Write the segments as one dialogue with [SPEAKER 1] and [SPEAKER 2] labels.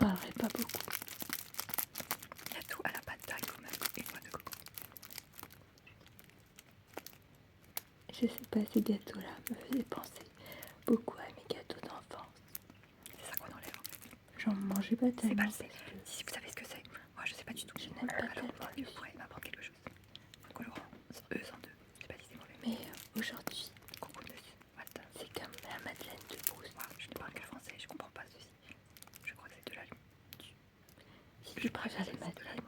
[SPEAKER 1] parlerai pas beaucoup.
[SPEAKER 2] Gâteau à la pâte d'haricots mango et noix de coco.
[SPEAKER 1] Je sais pas, ces gâteaux-là me faisaient penser beaucoup à mes gâteaux d'enfance.
[SPEAKER 2] C'est ça qu'on enlève en fait.
[SPEAKER 1] J'en mangeais pas
[SPEAKER 2] C'est
[SPEAKER 1] tellement
[SPEAKER 2] pas
[SPEAKER 1] parce
[SPEAKER 2] le
[SPEAKER 1] que
[SPEAKER 2] Si vous savez ce que c'est, moi je sais pas du tout.
[SPEAKER 1] je n'aime pas
[SPEAKER 2] Alors
[SPEAKER 1] tellement
[SPEAKER 2] peut-être que
[SPEAKER 1] le
[SPEAKER 2] vous pourrez m'apprendre quelque chose. Colorant, sans deux. Je sais pas si c'est mauvais.
[SPEAKER 1] Mais aujourd'hui,
[SPEAKER 2] Coconut, Malta.
[SPEAKER 1] c'est comme la Madeleine de Proust.
[SPEAKER 2] Moi, je ne parle que le français, je comprends pas ceci. Je crois que c'est de l'allemand.
[SPEAKER 1] Si tu préfères les madeleines,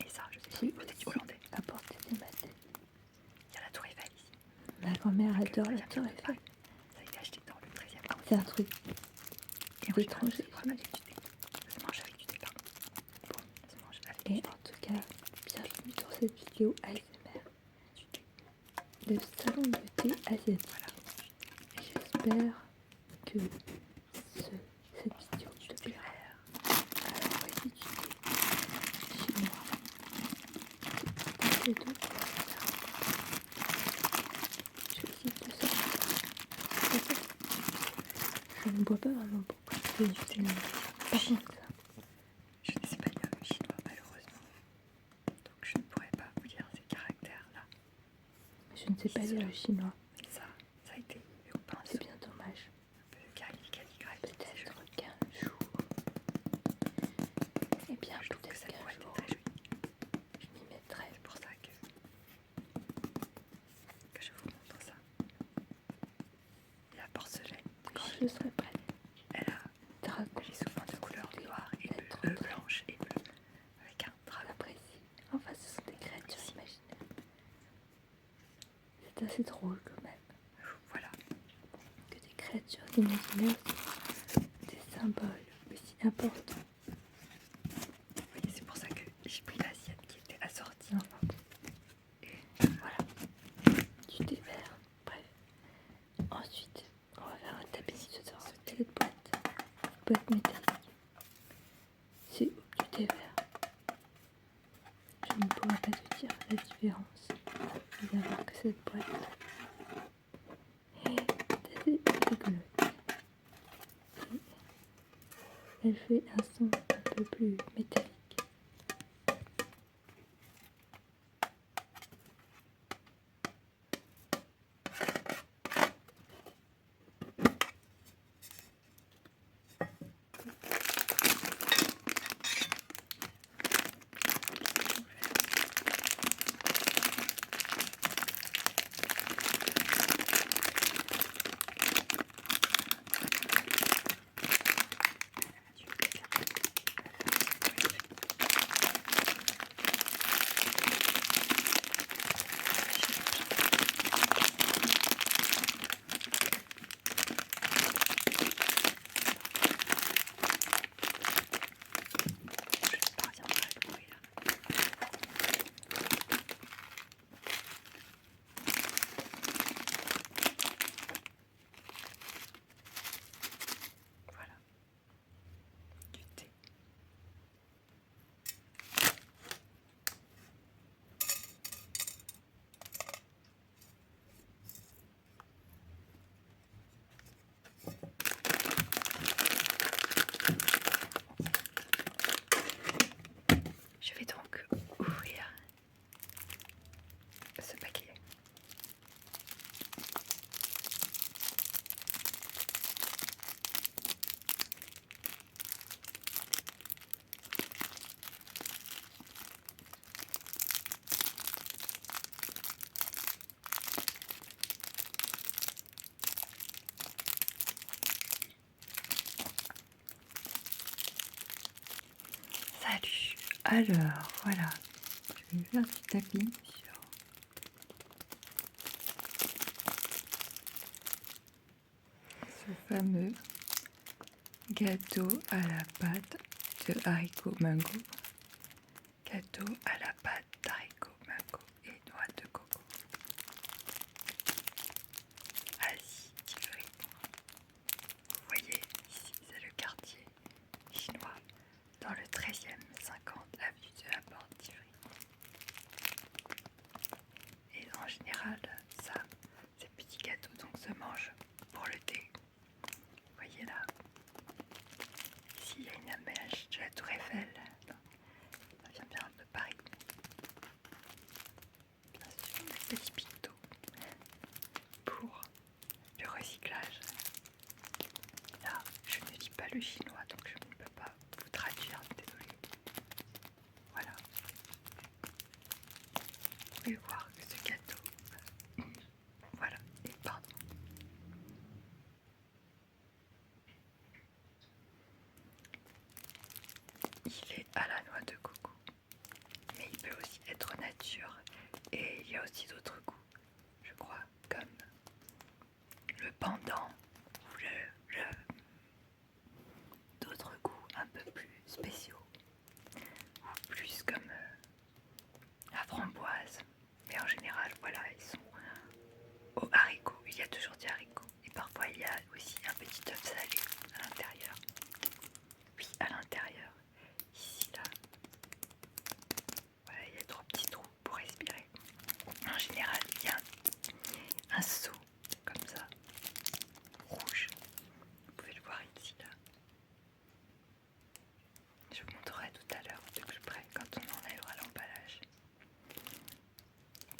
[SPEAKER 2] Et ça, je sais pas.
[SPEAKER 1] j'ai
[SPEAKER 2] Peut-être du
[SPEAKER 1] aussi
[SPEAKER 2] hollandais.
[SPEAKER 1] apporté des madeleines.
[SPEAKER 2] Il y a la tour Eiffel ici.
[SPEAKER 1] Ma grand-mère
[SPEAKER 2] Donc,
[SPEAKER 1] adore
[SPEAKER 2] ça
[SPEAKER 1] la
[SPEAKER 2] vient
[SPEAKER 1] tour
[SPEAKER 2] de
[SPEAKER 1] Eiffel.
[SPEAKER 2] Paris. Ça a été acheté dans le 13e arrondissement.
[SPEAKER 1] C'est un truc
[SPEAKER 2] Et en général,
[SPEAKER 1] d'étranger.
[SPEAKER 2] ça se boit avec du thé. Ça se mange avec du thé, pardon. Bon, ça se mange avec
[SPEAKER 1] Et
[SPEAKER 2] du thé.
[SPEAKER 1] en tout cas, bienvenue dans cette vidéo ASMR
[SPEAKER 2] Du thé.
[SPEAKER 1] de salon de thé asiatique.
[SPEAKER 2] Voilà.
[SPEAKER 1] Et j'espère que cette vidéo te plaira. Alors voici du thé chinois. C'est doux. Je vais essayer de le sortir. Je ne bois pas vraiment beaucoup de thé. Par contre, ça.
[SPEAKER 2] Je ne sais pas lire le chinois, malheureusement. Donc, je ne pourrais pas vous dire ces caractères-là.
[SPEAKER 1] Je ne sais pas lire le chinois.
[SPEAKER 2] Mais ça a été fait au pinceau.
[SPEAKER 1] C'est bien dommage.
[SPEAKER 2] Un peu calligraphie.
[SPEAKER 1] Peut-être qu'un jour. Eh bien,
[SPEAKER 2] Je trouve que
[SPEAKER 1] peut-être
[SPEAKER 2] ça
[SPEAKER 1] qu'un
[SPEAKER 2] pourrait être
[SPEAKER 1] jour,
[SPEAKER 2] très joli.
[SPEAKER 1] je m'y mettrai.
[SPEAKER 2] C'est pour ça que je vous montre ça. Et la porcelaine,
[SPEAKER 1] Quand je serai prête,
[SPEAKER 2] elle
[SPEAKER 1] dragon,
[SPEAKER 2] est souvent de couleur noire et
[SPEAKER 1] lettres
[SPEAKER 2] bleue, blanche et bleue, avec un dragon.
[SPEAKER 1] apprécie. Enfin, ce sont des créatures imaginaires. C'est assez drôle quand même
[SPEAKER 2] Voilà.
[SPEAKER 1] que des créatures imaginaires soient des symboles aussi importants.
[SPEAKER 2] Vous voyez, c'est pour ça que j'ai pris l'assiette qui était assortie.
[SPEAKER 1] Enfin, bon.
[SPEAKER 2] Et
[SPEAKER 1] Voilà, du thé vert. Bref. Ensuite, on va faire un tapping sur cette boîte métallique. C'est du thé vert. Je ne pourrais pas te dire la différence. Évidemment que cette boîte est assez rigolote. Et elle fait un son un peu plus métallique. je ne parviendrai pas à l'ouvrir. Voilà. Du thé. Je vais donc ouvrir ce paquet. Salut. Alors, voilà. Je vais faire du tapping sur ce fameux gâteau à la pâte de haricots mango. Gâteau à la pâte d'haricots mango et noix de coco. Asie Tivry. Vous voyez, ici, c'est le quartier chinois dans le 13e 50 avenue de la Porte d'Ivry. Et en général, ça, ces petits gâteaux donc se mangent pour le thé. Vous voyez là, ici il y a une
[SPEAKER 2] le chinois, donc je ne peux pas vous traduire, désolé. Voilà. Vous pouvez voir que ce gâteau, voilà, et pardon. Il est à la noix de coco, mais il peut aussi être nature, et il y a aussi d'autres goûts, je crois, comme le pendant ou d'autres goûts un peu plus spéciaux, ou plus comme la framboise. Mais en général, voilà, ils sont au haricot. Il y a toujours du haricot. Et parfois, il y a aussi un petit œuf salé à l'intérieur. Oui, à l'intérieur. Ici, là. Voilà, il y a 3 petits trous pour respirer. En général, il y a un seau comme ça, rouge. Vous pouvez le voir ici, là. Je vous montrerai tout à l'heure de plus près quand on enlèvera l'emballage.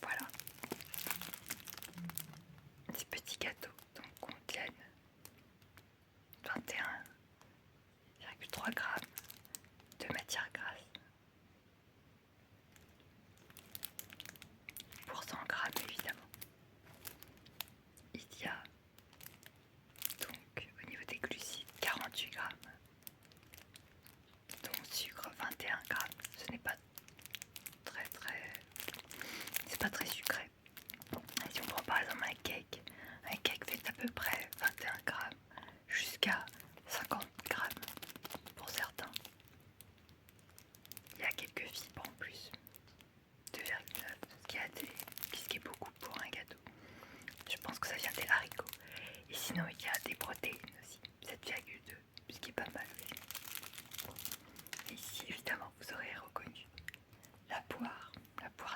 [SPEAKER 2] Voilà. Ces petits gâteaux donc, contiennent 21,3 grammes de matière grasse pour 100 grammes évidemment. Il y a donc au niveau des glucides 48 grammes, dont sucre 21 grammes. Ce n'est pas c'est pas très sucré. Et si on prend par exemple un cake fait à peu près 21 grammes jusqu'à 50 grammes pour certains. Il y a quelques fibres en plus, 2,9, ce qui est beaucoup pour un gâteau. Je pense que ça vient des haricots. Et sinon il y a des protéines aussi, 7,2, ce qui est pas mal aussi. Et ici évidemment vous aurez reconnu la poire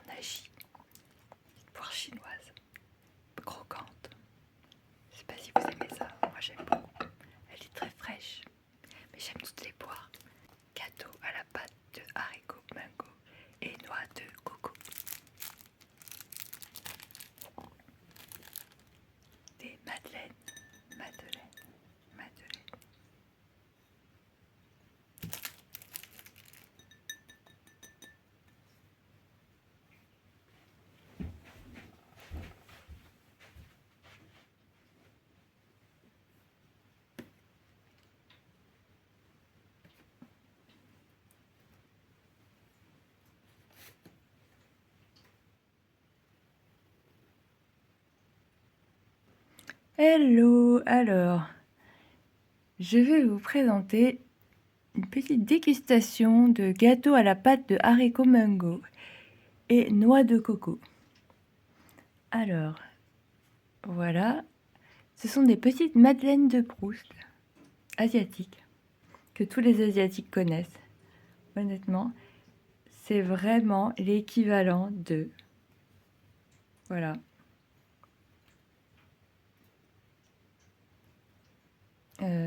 [SPEAKER 2] nagie, poire chinoise, croquante. Je sais pas si vous aimez ça, moi j'aime beaucoup. Elle est très fraîche, mais j'aime toutes les poires. Gâteau à la pâte de haricots mango et noix de coco. Des madeleines.
[SPEAKER 1] Hello, alors, je vais vous présenter une petite dégustation de gâteau à la pâte de haricots mango et noix de coco. Alors, voilà, ce sont des petites madeleines de Proust asiatiques que tous les Asiatiques connaissent. Honnêtement, c'est vraiment l'équivalent de... Voilà. Pardon.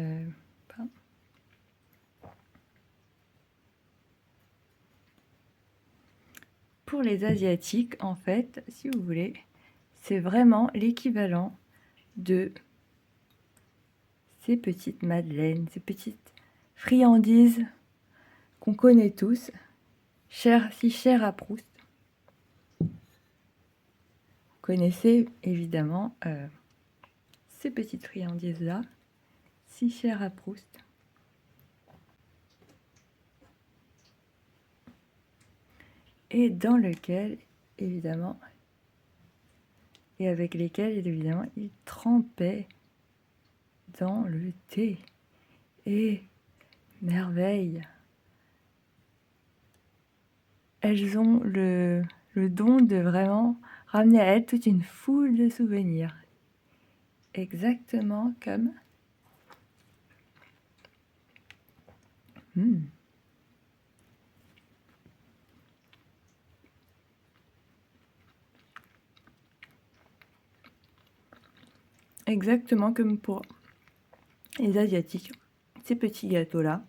[SPEAKER 1] Pour les Asiatiques, en fait, si vous voulez, c'est vraiment l'équivalent de ces petites madeleines, ces petites friandises qu'on connaît tous, si chères à Proust. Vous connaissez évidemment ces petites friandises-là, si chères à Proust. Et dans lequel, évidemment, et avec lesquels, évidemment, il trempait dans le thé. Et merveille, elles ont le don de vraiment ramener à elles toute une foule de souvenirs. Exactement comme... Exactement comme pour les Asiatiques, ces petits gâteaux-là.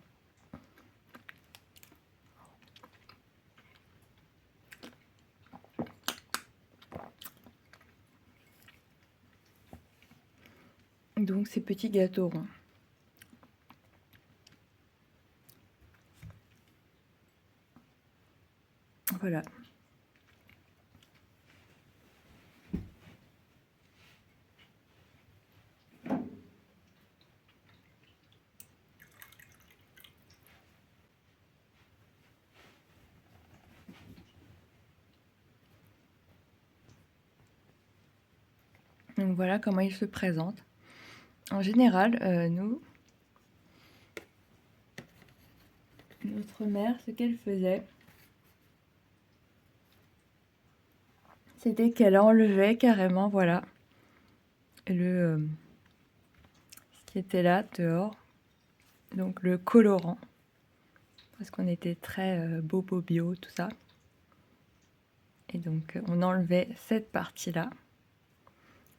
[SPEAKER 1] Donc ces petits gâteaux ronds.
[SPEAKER 2] Voilà. Donc voilà comment il se présente. En général, notre mère, ce qu'elle faisait, c'était qu'elle enlevait carrément, voilà, ce qui était là dehors, donc le colorant, parce qu'on était très bobo bio, tout ça. Et donc on enlevait cette partie-là,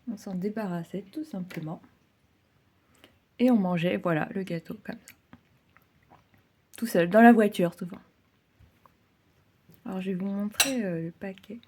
[SPEAKER 2] on s'en débarrassait tout simplement, et on mangeait, voilà, le gâteau comme ça. Tout seul, dans la voiture souvent. Alors je vais vous montrer le paquet.